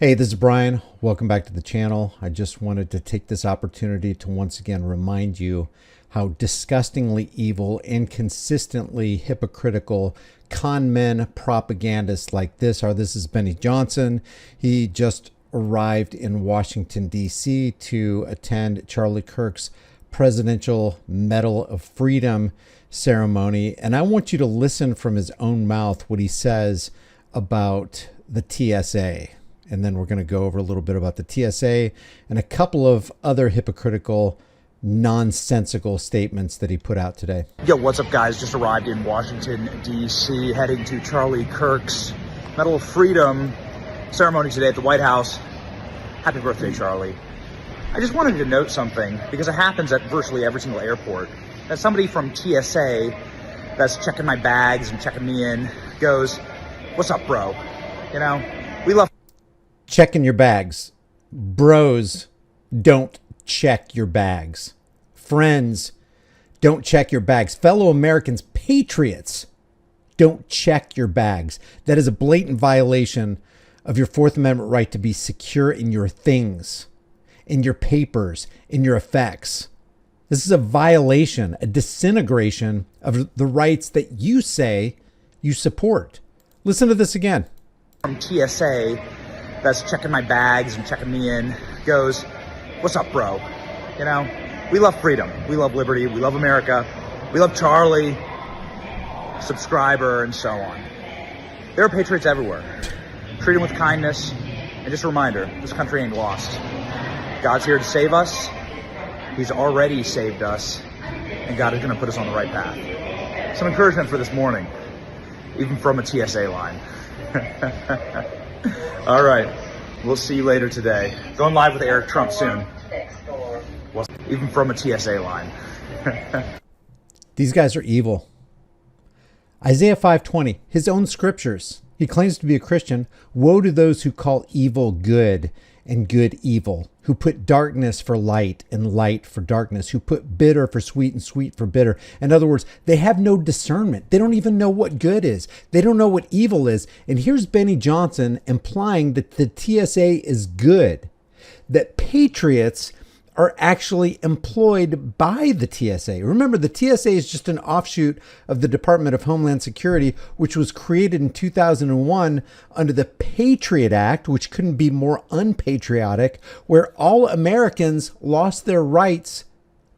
Hey, this is Brian. Welcome back to the channel. I just wanted to take this opportunity to once again remind you how disgustingly evil and consistently hypocritical con men propagandists like this are. This is Benny Johnson. He just arrived in Washington, D.C. to attend Charlie Kirk's Presidential Medal of Freedom ceremony. And I want you to listen from his own mouth what he says about the TSA. And then we're going to go over a little bit about the TSA and a couple of other hypocritical, nonsensical statements that he put out today. Yo, what's up, guys? Just arrived in Washington, D.C., heading to Charlie Kirk's Medal of Freedom ceremony today at the White House. Happy birthday, Charlie. I just wanted to note something, because it happens at virtually every single airport, that somebody from TSA that's checking my bags and checking me in goes, "What's up, bro?" You know, we love checking your bags. Bros don't check your bags. Friends don't check your bags. Fellow Americans, patriots, don't check your bags. That is a blatant violation of your Fourth Amendment right to be secure in your things, in your papers, in your effects. This is a violation, a disintegration of the rights that you say you support. Listen to this again. from TSA that's checking my bags and checking me in goes, "What's up, bro?" You know, we love freedom. We love liberty. We love America. We love Charlie, subscriber, and so on. There are patriots everywhere. Treat them with kindness. And just a reminder, this country ain't lost. God's here to save us. He's already saved us. And God is going to put us on the right path. Some encouragement for this morning, even from a TSA line. All right. We'll see you later today. Going live with Eric Trump soon. Even from a TSA line. These guys are evil. Isaiah 5:20, his own scriptures. He claims to be a Christian. Woe to those who call evil good and good evil, who put darkness for light and light for darkness, who put bitter for sweet and sweet for bitter. In other words, they have no discernment. They don't even know what good is. They don't know what evil is. And here's Benny Johnson implying that the TSA is good, that patriots are actually employed by the TSA. Remember, the TSA is just an offshoot of the Department of Homeland Security, which was created in 2001 under the Patriot Act, which couldn't be more unpatriotic, where all Americans lost their rights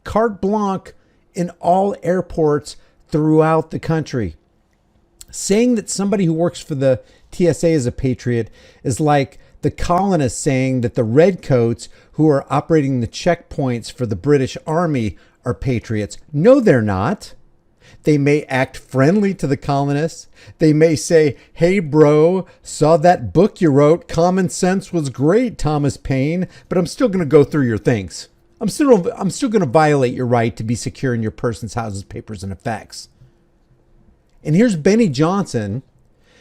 carte blanche in all airports throughout the country. Saying that somebody who works for the TSA is a patriot is like the colonists saying that the redcoats who are operating the checkpoints for the British Army are patriots. No, they're not. They may act friendly to the colonists. They may say, "Hey, bro, saw that book you wrote. Common Sense was great, Thomas Paine, but I'm still going to go through your things. I'm still going to violate your right to be secure in your persons, houses, papers, and effects." And here's Benny Johnson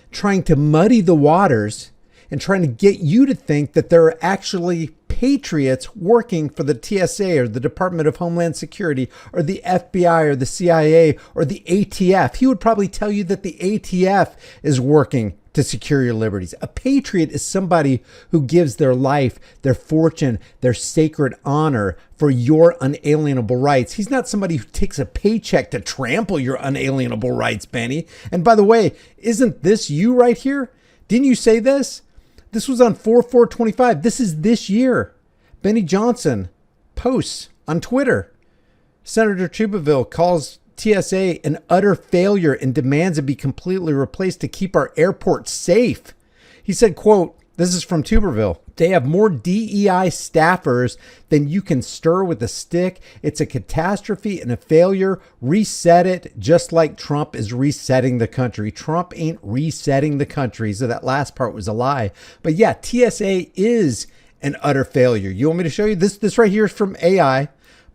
trying to muddy the waters and trying to get you to think that there are actually patriots working for the TSA or the Department of Homeland Security or the FBI or the CIA or the ATF. He would probably tell you that the ATF is working to secure your liberties. A patriot is somebody who gives their life, their fortune, their sacred honor for your unalienable rights. He's not somebody who takes a paycheck to trample your unalienable rights, Benny. And by the way, isn't this you right here? Didn't you say this? This was on 4/4/25. This is this year. Benny Johnson posts on Twitter. Senator Tuberville calls TSA an utter failure and demands it be completely replaced to keep our airports safe. He said, quote, this is from Tuberville, "They have more DEI staffers than you can stir with a stick. It's a catastrophe and a failure. Reset it, just like Trump is resetting the country." Trump ain't resetting the country, so that last part was a lie. But yeah, TSA is an utter failure. You want me to show you? This right here is from AI,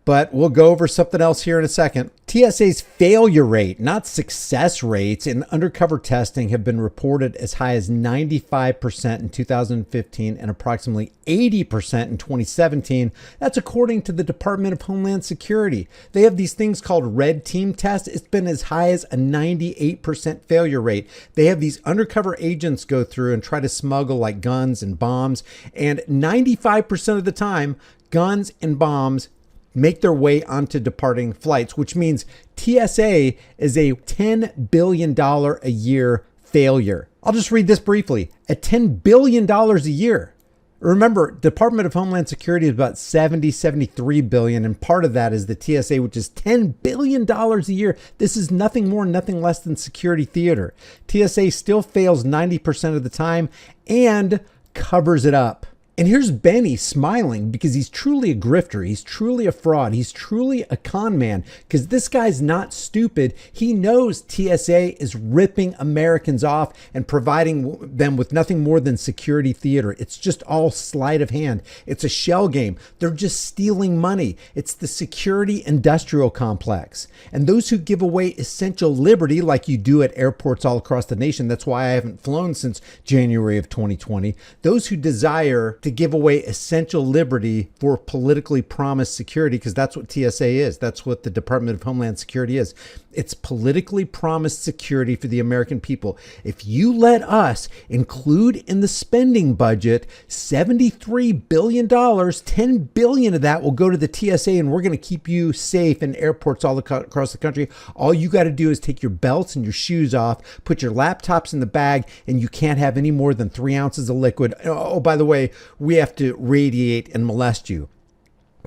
But we'll go over something else here in a second. TSA's failure rate, not success rates, in undercover testing have been reported as high as 95% in 2015 and approximately 80% in 2017. That's according to the Department of Homeland Security. They have these things called red team tests. It's been as high as a 98% failure rate. They have these undercover agents go through and try to smuggle like guns and bombs. And 95% of the time, guns and bombs make their way onto departing flights, which means TSA is a $10 billion a year failure. I'll just read this briefly. At $10 billion a year. Remember, Department of Homeland Security is about 73 billion, and part of that is the TSA, which is $10 billion a year. This is nothing more, nothing less than security theater. TSA still fails 90% of the time and covers it up. And here's Benny smiling because he's truly a grifter. He's truly a fraud. He's truly a con man because this guy's not stupid. He knows TSA is ripping Americans off and providing them with nothing more than security theater. It's just all sleight of hand. It's a shell game. They're just stealing money. It's the security industrial complex. And those who give away essential liberty, like you do at airports all across the nation, that's why I haven't flown since January of 2020. Those who desire to give away essential liberty for politically promised security, because that's what TSA is. That's what the Department of Homeland Security is. It's politically promised security for the American people. If you let us include in the spending budget $73 billion, $10 billion of that will go to the TSA, and we're going to keep you safe in airports all across the country. All you got to do is take your belts and your shoes off, put your laptops in the bag, and you can't have any more than 3 ounces of liquid. Oh, by the way, we have to radiate and molest you,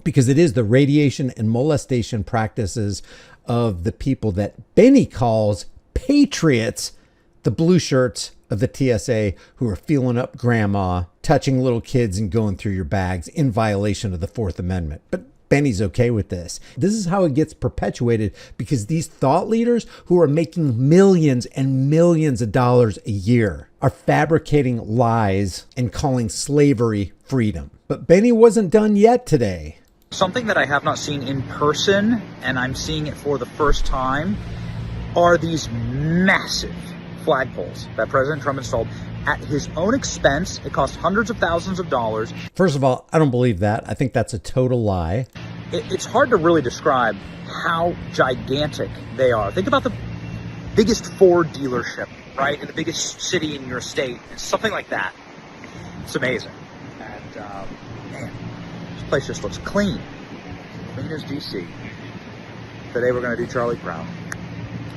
because it is the radiation and molestation practices of the people that Benny calls patriots, the blue shirts of the TSA, who are feeling up grandma, touching little kids and going through your bags in violation of the Fourth Amendment. But Benny's okay with this. This is how it gets perpetuated, because these thought leaders who are making millions and millions of dollars a year are fabricating lies and calling slavery freedom. But Benny wasn't done yet today. Something that I have not seen in person, and I'm seeing it for the first time, are these massive flagpoles that President Trump installed at his own expense. It cost hundreds of thousands of dollars. First of all, I don't believe that. I think that's a total lie. It's hard to really describe how gigantic they are. Think about the biggest Ford dealership, right, in the biggest city in your state. It's something like that. It's amazing. And, man, this place just looks clean. Clean as DC. Today we're going to do Charlie Brown.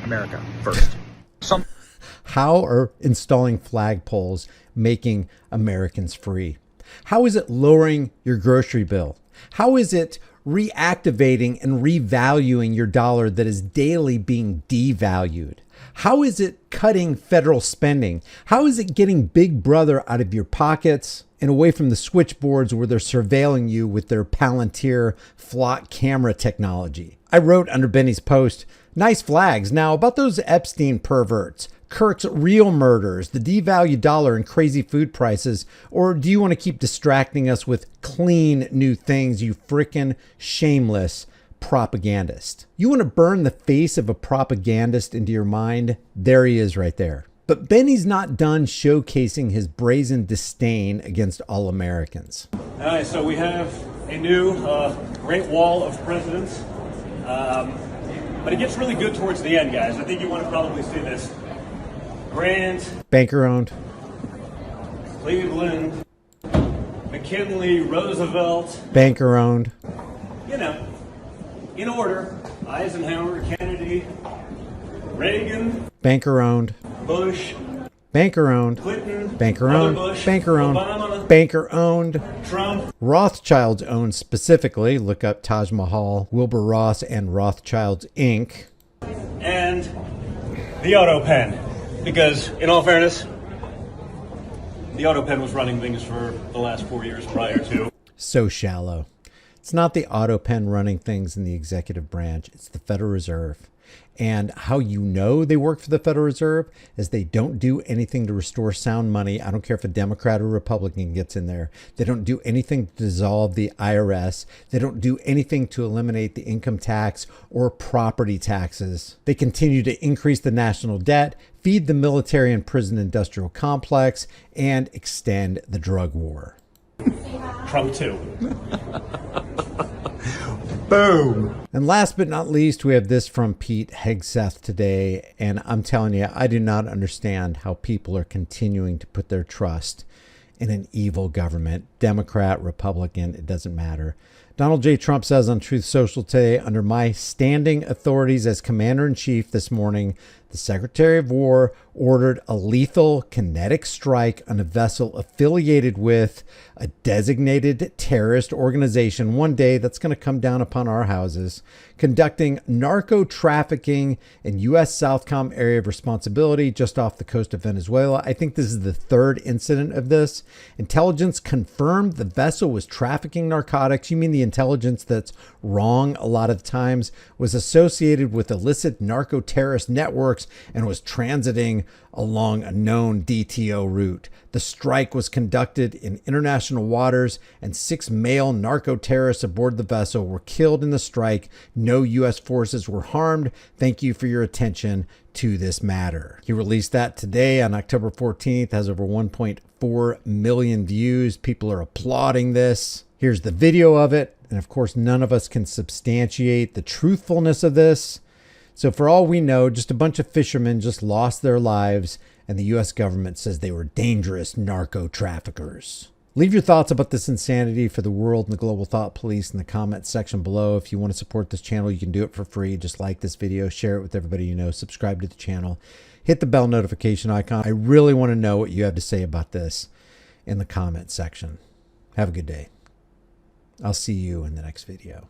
America first. How are installing flagpoles making Americans free? How is it lowering your grocery bill? How is it reactivating and revaluing your dollar that is daily being devalued? How is it cutting federal spending? How is it getting Big Brother out of your pockets and away from the switchboards where they're surveilling you with their Palantir flock camera technology? I wrote under Benny's post, nice flags. Now about those Epstein perverts, Kirk's real murders, the devalued dollar, and crazy food prices? Or do you want to keep distracting us with clean new things, you frickin' shameless propagandist? You want to burn the face of a propagandist into your mind? There he is right there. But Benny's not done showcasing his brazen disdain against all Americans. All right, so we have a new Great Wall of Presidents. But it gets really good towards the end, guys. I think you want to probably see this. Grant, Banker owned. Cleveland, McKinley, Roosevelt. Banker owned. You know, in order: Eisenhower, Kennedy, Reagan, Banker owned. Bush, Banker owned. Clinton, Banker owned. Bush, Banker owned. Obama, Banker owned. Trump. Rothschilds owned specifically. Look up Taj Mahal, Wilbur Ross, and Rothschilds Inc. And the auto pen. Because, in all fairness, the auto pen was running things for the last 4 years prior to. So shallow. It's not the auto pen running things in the executive branch. It's the Federal Reserve. And how you know they work for the Federal Reserve is they don't do anything to restore sound money. I don't care if a Democrat or Republican gets in there. They don't do anything to dissolve the IRS. They don't do anything to eliminate the income tax or property taxes. They continue to increase the national debt, feed the military and prison industrial complex, and extend the drug war. Trump too. Boom. And last but not least, we have this from Pete Hegseth today. And I'm telling you, I do not understand how people are continuing to put their trust in an evil government, Democrat, Republican, it doesn't matter. Donald J. Trump says on Truth Social today, under my standing authorities as commander-in-chief this morning, the Secretary of War ordered a lethal kinetic strike on a vessel affiliated with a designated terrorist organization one day that's going to come down upon our houses, conducting narco trafficking in U.S. Southcom area of responsibility just off the coast of Venezuela. I think this is the third incident of this. Intelligence confirmed the vessel was trafficking narcotics. You mean the intelligence that's wrong a lot of times, was associated with illicit narco terrorist networks and was transiting along a known DTO route. The strike was conducted in international waters, and 6 male narco terrorists aboard the vessel were killed in the strike. No U.S. forces were harmed. Thank you for your attention to this matter. He released that today on October 14th, has over 1.4 million views. People are applauding this. Here's the video of it. And of course, none of us can substantiate the truthfulness of this. So for all we know, just a bunch of fishermen just lost their lives, and the U.S. government says they were dangerous narco traffickers. Leave your thoughts about this insanity for the world and the global thought police in the comments section below. If you want to support this channel, you can do it for free. Just like this video, share it with everybody you know, subscribe to the channel, hit the bell notification icon. I really want to know what you have to say about this in the comments section. Have a good day. I'll see you in the next video.